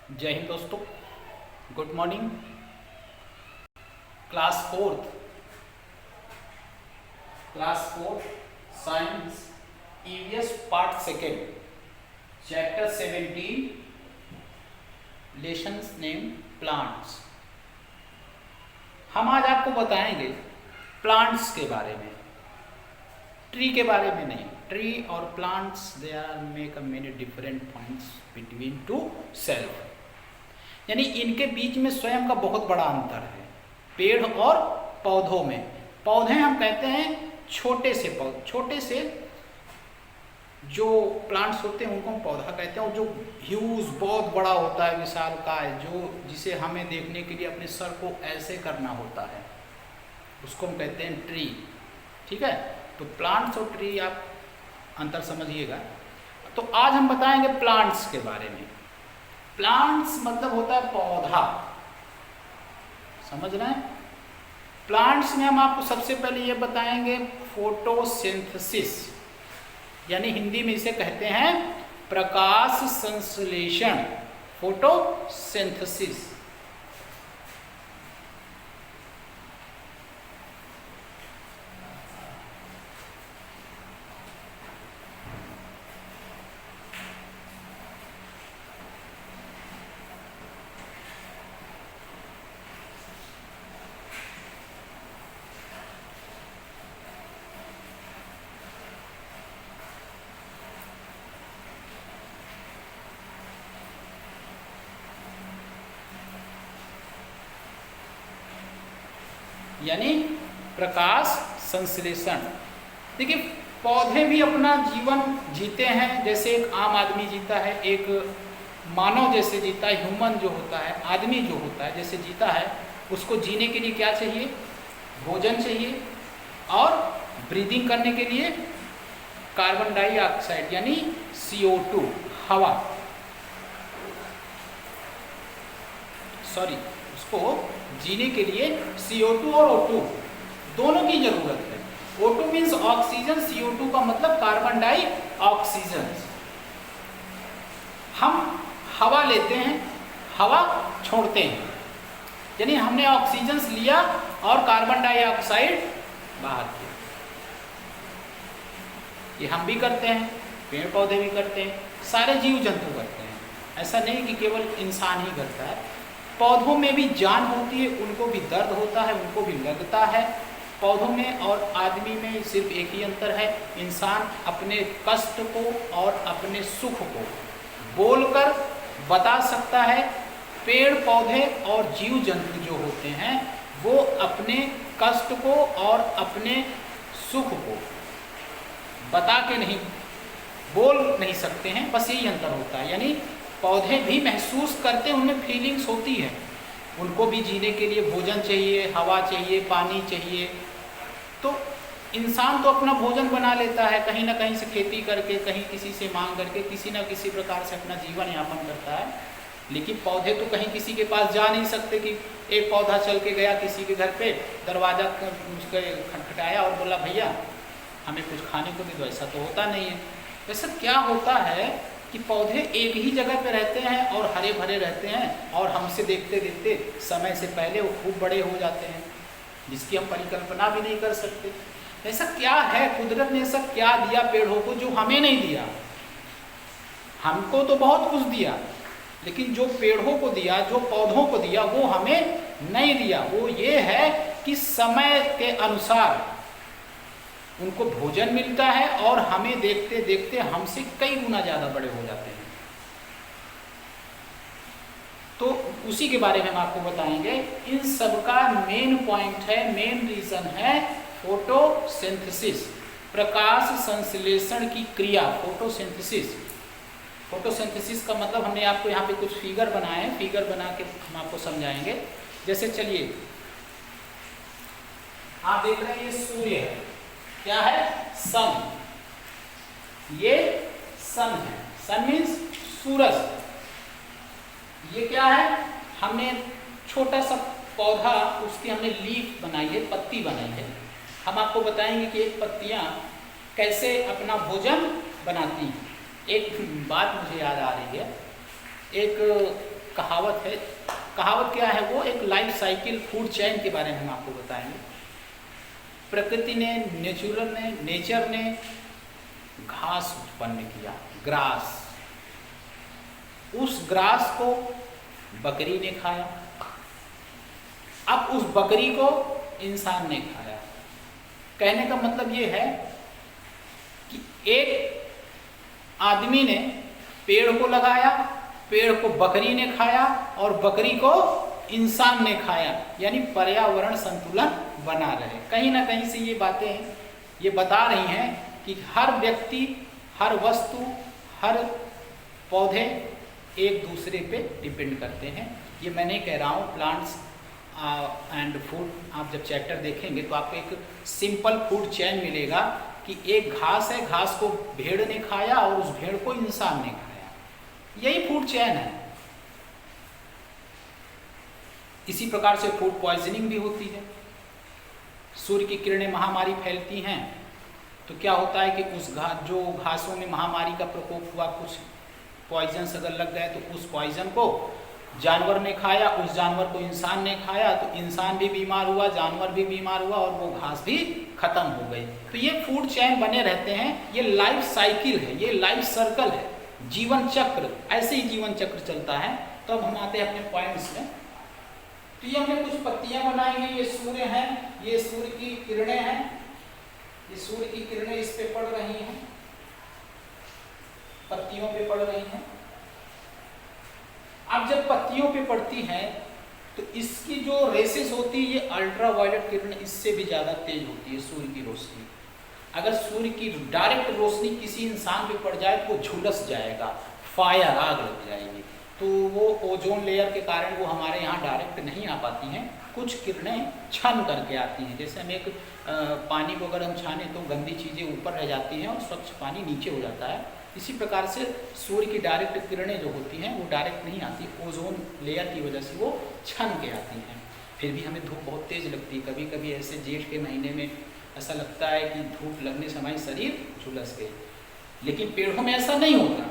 जय हिंद दोस्तों, good morning. Class fourth science EVS part second, chapter 17, lessons name plants. हम आज आपको बताएंगे प्लांट्स के बारे में, ट्री के बारे में नहीं। ट्री और plants they are make a many different points between two self, यानी इनके बीच में स्वयं का बहुत बड़ा अंतर है। पेड़ और पौधों में, पौधे हम कहते हैं छोटे से पौधे, छोटे से जो प्लांट्स होते हैं उनको हम पौधा कहते हैं, और जो ह्यूज बहुत बड़ा होता है, विशालकाय, जो जिसे हमें देखने के लिए अपने सर को ऐसे करना होता है, उसको हम कहते हैं ट्री। ठीक है, तो प्लांट्स और ट्री आप अंतर समझिएगा। तो आज हम बताएंगे प्लांट्स के बारे में। प्लांट्स मतलब होता है पौधा, समझ रहे हैं। प्लांट्स में हम आपको सबसे पहले ये बताएंगे फोटोसिंथेसिस, यानी हिंदी में इसे कहते हैं प्रकाश संश्लेषण, फोटोसिंथेसिस। यानी प्रकाश संश्लेषण। देखिए, पौधे भी अपना जीवन जीते हैं, जैसे एक आम आदमी जीता है, एक मानव जैसे जीता है, ह्यूमन जो होता है, आदमी जो होता है जैसे जीता है। उसको जीने के लिए क्या चाहिए? भोजन चाहिए, और ब्रीदिंग करने के लिए कार्बन डाइऑक्साइड यानी CO2, हवा, सॉरी, उसको जीने के लिए CO2 और O2 दोनों की जरूरत है। O2 मीन्स ऑक्सीजन, CO2 का मतलब कार्बन डाइऑक्सीजन। हम हवा लेते हैं, हवा छोड़ते हैं, यानी हमने ऑक्सीजन लिया और कार्बन डाइऑक्साइड बाहर किया। ये हम भी करते हैं, पेड़ पौधे भी करते हैं, सारे जीव जंतु करते हैं। ऐसा नहीं कि केवल इंसान ही करता है। पौधों में भी जान होती है, उनको भी दर्द होता है, उनको भी लगता है। पौधों में और आदमी में सिर्फ एक ही अंतर है, इंसान अपने कष्ट को और अपने सुख को बोलकर बता सकता है। पेड़ पौधे और जीव जंतु जो होते हैं वो अपने कष्ट को और अपने सुख को बता के नहीं, बोल नहीं सकते हैं, बस यही अंतर होता है। यानी पौधे भी महसूस करते हैं, उनमें फीलिंग्स होती है, उनको भी जीने के लिए भोजन चाहिए, हवा चाहिए, पानी चाहिए। तो इंसान तो अपना भोजन बना लेता है, कहीं ना कहीं से खेती करके, कहीं किसी से मांग करके, किसी न किसी प्रकार से अपना जीवन यापन करता है। लेकिन पौधे तो कहीं किसी के पास जा नहीं सकते कि एक पौधा चल के गया किसी के घर पे, दरवाजा उसके खटखटाया और बोला भैया हमें कुछ खाने को दे दो, ऐसा तो होता नहीं है। वैसे क्या होता है कि पौधे एक ही जगह पे रहते हैं और हरे भरे रहते हैं, और हमसे देखते देखते समय से पहले वो खूब बड़े हो जाते हैं, जिसकी हम परिकल्पना भी नहीं कर सकते। ऐसा क्या है, कुदरत ने ऐसा क्या दिया पेड़ों को जो हमें नहीं दिया? हमको तो बहुत कुछ दिया, लेकिन जो पेड़ों को दिया, जो पौधों को दिया, वो हमें नहीं दिया। वो ये है कि समय के अनुसार उनको भोजन मिलता है और हमें देखते देखते हमसे कई गुना ज़्यादा बड़े हो जाते हैं। तो उसी के बारे में हम आपको बताएंगे। इन सब का मेन पॉइंट है, मेन रीजन है फोटोसिंथेसिस, प्रकाश संश्लेषण की क्रिया, फोटोसिंथेसिस। फोटोसिंथेसिस का मतलब हमने आपको यहाँ पे कुछ फिगर बनाए हैं, फिगर बना के हम आपको समझाएंगे। जैसे चलिए, आप देख रहे हैं ये सूर्य है, क्या है? सन। ये सन है, सन मीन्स सूरज। ये क्या है? हमने छोटा सा पौधा, उसकी हमने लीफ बनाई है, पत्ती बनाई है। हम आपको बताएंगे कि एक पत्तियां कैसे अपना भोजन बनाती हैं। एक बात मुझे याद आ रही है, एक कहावत है। कहावत क्या है वो? एक लाइफ साइकिल फूड चेन के बारे में हम आपको बताएंगे। प्रकृति ने, नेचर ने घास उत्पन्न किया, ग्रास। उस ग्रास को बकरी ने खाया, अब उस बकरी को इंसान ने खाया। कहने का मतलब ये है कि एक आदमी ने पेड़ को लगाया, पेड़ को बकरी ने खाया और बकरी को इंसान ने खाया, यानी पर्यावरण संतुलन बना रहे। कहीं ना कहीं से ये बातें ये बता रही हैं कि हर व्यक्ति, हर वस्तु, हर पौधे एक दूसरे पे डिपेंड करते हैं। ये मैं नहीं कह रहा हूँ। प्लांट्स एंड फूड, आप जब चैप्टर देखेंगे तो आपको एक सिंपल फूड चेन मिलेगा कि एक घास है, घास को भेड़ ने खाया और उस भेड़ को इंसान ने खाया। यही फूड चेन है। इसी प्रकार से फूड पॉइजनिंग भी होती है। सूर्य की किरणें महामारी फैलती हैं तो क्या होता है कि उस जो घासों में महामारी का प्रकोप हुआ, कुछ पॉइजन अगर लग गए तो उस पॉइजन को जानवर ने खाया, उस जानवर को इंसान ने खाया तो इंसान भी बीमार हुआ, जानवर भी बीमार हुआ और वो घास भी खत्म हो गई। तो ये फूड चेन बने रहते हैं। ये लाइफ साइकिल है, ये लाइफ सर्कल है, जीवन चक्र। ऐसे ही जीवन चक्र चलता है। तो अब हम आते हैं अपने पॉइंट्स में। तो ये हमने कुछ पत्तियां बनाई हैं। ये सूर्य हैं, ये सूर्य की किरणें हैं, ये सूर्य की किरणें इस पे पड़ रही हैं, पत्तियों पे पड़ रही हैं। अब जब पत्तियों पे पड़ती हैं तो इसकी जो रेसेस होती है, ये अल्ट्रावायलेट किरण इससे भी ज़्यादा तेज होती है सूर्य की रोशनी। अगर सूर्य की डायरेक्ट रोशनी किसी इंसान पे पड़ जाए तो वो झुलस जाएगा, फायर, आग लग जाएगी। तो वो ओजोन लेयर के कारण वो हमारे यहाँ डायरेक्ट नहीं आ पाती हैं। कुछ किरणें छन करके आती हैं। जैसे हम एक पानी को अगर हम छाने तो गंदी चीज़ें ऊपर रह जाती हैं और स्वच्छ पानी नीचे हो जाता है। इसी प्रकार से सूर्य की डायरेक्ट किरणें जो होती हैं वो डायरेक्ट नहीं आती, ओजोन लेयर की वजह से वो छन के आती हैं। फिर भी हमें धूप बहुत तेज़ लगती है। कभी कभी ऐसे जेठ के महीने में ऐसा लगता है कि धूप लगने से हमारी शरीर झुलस गई। लेकिन पेड़ों में ऐसा नहीं होता,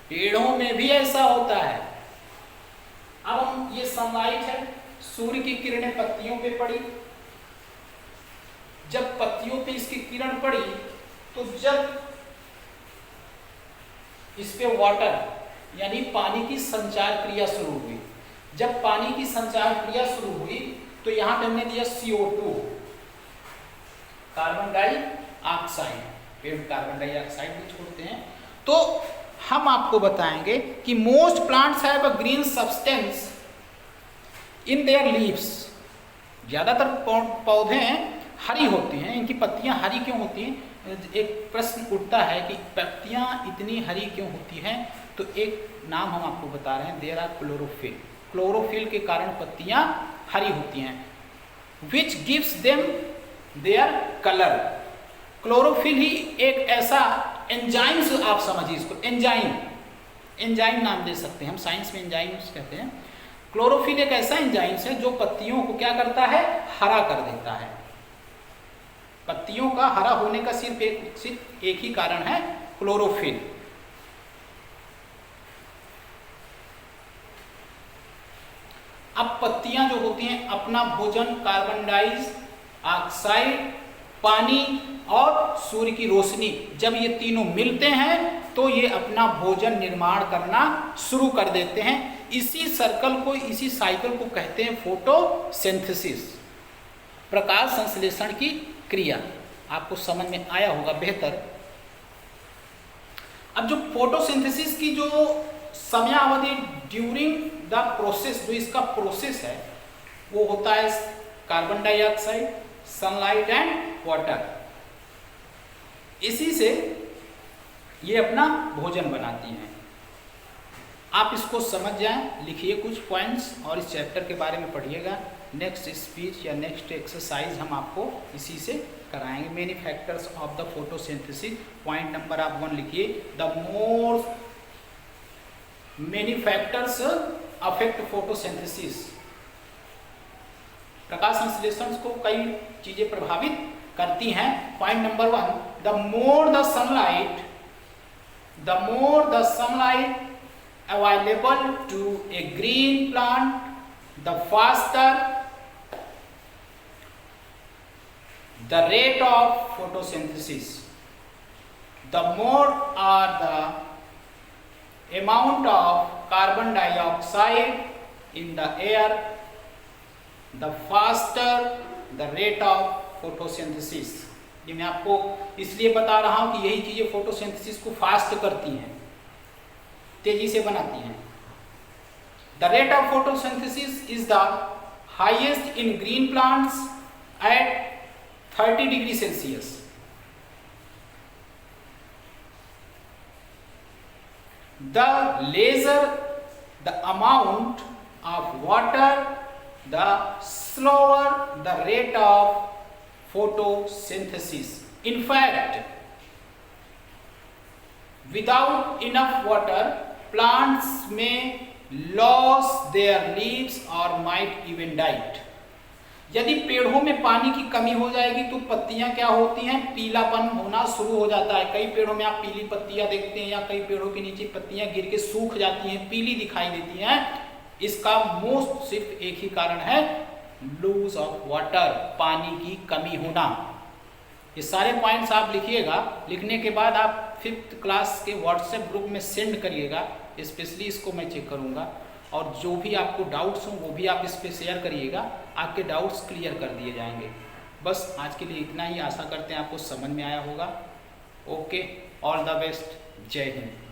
पेड़ों में भी ऐसा होता है। अब हम ये सनलाइट है, सूर्य की किरणें पत्तियों पे पड़ी। जब पत्तियों पे इसकी किरण पड़ी तो जब इस पे वाटर यानी पानी की संचार क्रिया शुरू हुई, जब पानी की संचार क्रिया शुरू हुई तो यहां पे हमने दिया CO2, कार्बन डाइऑक्साइड। पेड़ कार्बन डाइऑक्साइड भी छोड़ते हैं। तो हम आपको बताएंगे कि most plants have a green substance in their leaves. ज्यादातर पौधे हरी होती हैं, इनकी पत्तियां हरी क्यों होती हैं? एक प्रश्न उठता है कि पत्तियां इतनी हरी क्यों होती हैं? तो एक नाम हम आपको बता रहे हैं, देयर आर क्लोरोफिल। क्लोरोफिल के कारण पत्तियां हरी होती हैं, which gives them their colour. Chlorophyll ही एक ऐसा एंजाइम्स, आप समझिए इसको, एंजाइम नाम दे सकते हैं हम, साइंस में एंजाइम्स कहते हैं। क्लोरोफिल एक ऐसा एंजाइम्स है जो पत्तियों को क्या करता है? हरा कर देता है। पत्तियों का हरा होने का सिर्फ एक ही कारण है, क्लोरोफिल। अब पत्तियां जो होती हैं अपना भोजन कार्बन डाइऑक्साइड, पानी और सूर्य की रोशनी, जब ये तीनों मिलते हैं तो ये अपना भोजन निर्माण करना शुरू कर देते हैं। इसी सर्कल को, इसी साइकिल को कहते हैं फोटोसिंथेसिस, प्रकाश संश्लेषण की क्रिया। आपको समझ में आया होगा बेहतर। अब जो फोटोसिंथेसिस की जो समयावधि ड्यूरिंग द प्रोसेस, जो इसका प्रोसेस है वो होता है carbon dioxide, sunlight and water. इसी से ये अपना भोजन बनाती हैं। आप इसको समझ जाएं, लिखिए कुछ पॉइंट्स और इस चैप्टर के बारे में पढ़िएगा। नेक्स्ट स्पीच या नेक्स्ट एक्सरसाइज हम आपको इसी से कराएंगे। Many factors of the photosynthesis, point number आप 1 लिखिए। The more many factors affect photosynthesis. प्रकाश संश्लेषण को कई चीजें प्रभावित करती हैं। Point number 1, the more the sunlight available to a green plant, the faster the rate of photosynthesis, the more are the amount of carbon dioxide in the air, the faster the rate of photosynthesis। ये मैं आपको इसलिए बता रहा हूं कि यही चीजें फोटोसिंथेसिस को फास्ट करती हैं, तेजी से बनाती हैं। The rate of photosynthesis is the highest in green plants eight 30 degree Celsius. The lesser the amount of water, the slower the rate of photosynthesis. In fact, without enough water, plants may lose their leaves or might even die. यदि पेड़ों में पानी की कमी हो जाएगी तो पत्तियां क्या होती हैं, पीलापन होना शुरू हो जाता है। कई पेड़ों में आप पीली पत्तियां देखते हैं या कई पेड़ों के नीचे पत्तियां गिर के सूख जाती हैं, पीली दिखाई देती हैं। इसका मोस्ट सिर्फ एक ही कारण है, लूज ऑफ वाटर, पानी की कमी होना। ये सारे पॉइंट्स आप लिखिएगा, लिखने के बाद आप 5th क्लास के व्हाट्सएप ग्रुप में सेंड करिएगा, स्पेशली इसको मैं चेक करूंगा। और जो भी आपको डाउट्स हों वो भी आप इस पे शेयर करिएगा, आपके डाउट्स क्लियर कर दिए जाएंगे। बस आज के लिए इतना ही, आशा करते हैं आपको समझ में आया होगा। ओके, ऑल द बेस्ट, जय हिंद।